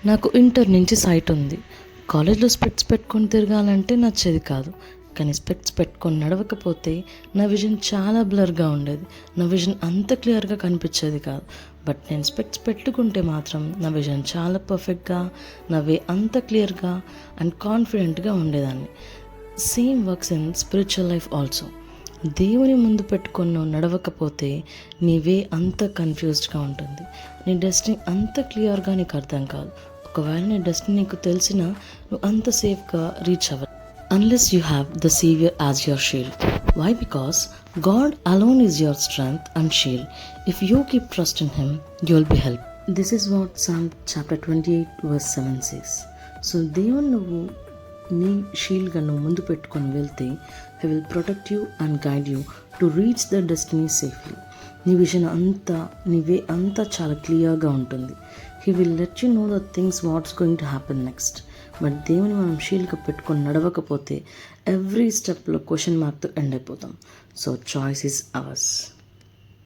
నాకు ఇంటర్ నుంచి సైట్ ఉంది. కాలేజ్లో స్పెక్ట్స్ పెట్టుకొని తిరగాలంటే నచ్చేది కాదు. కానీ స్పెక్ట్స్ పెట్టుకొని నడవకపోతే నా విజన్ చాలా బ్లర్గా ఉండేది. నా విజన్ అంత క్లియర్గా కనిపించేది కాదు. బట్ నేను స్పెక్ట్స్ పెట్టుకుంటే మాత్రం నా విజన్ చాలా పర్ఫెక్ట్గా, నా వే అంత క్లియర్గా అండ్ కాన్ఫిడెంట్గా ఉండేదాన్ని. Same works in spiritual life also. దేవుని ముందు పెట్టుకొని నువ్వు నడవకపోతే నీ వే అంత కన్ఫ్యూజ్డ్గా ఉంటుంది. నీ డెస్టినీ అంత క్లియర్గా నీకు అర్థం కాదు. ఒకవేళ నీ డెస్టినీ నీకు తెలిసినా నువ్వు అంత సేఫ్గా రీచ్ అవ్వదు unless you have the saviour as your shield. Why? Because God alone is your strength and shield. If you keep trust in him you will be help. This is what Psalm chapter 28:7 says. So దేవుని నువ్వు నీ షీల్డ్గా నువ్వు ముందు పెట్టుకొని వెళ్తే he will protect you and guide you to reach the destiny safely. నీ vision అంతా, నీ వే అంతా చాలా క్లియర్గా ఉంటుంది. He will let you know the things what's going to happen next. But దేవుని మనం షీల్డ్గా పెట్టుకొని నడవకపోతే ఎవ్రీ స్టెప్లో క్వశ్చన్ మార్క్తో ఎండ్ అయిపోతాం. So choice is ours.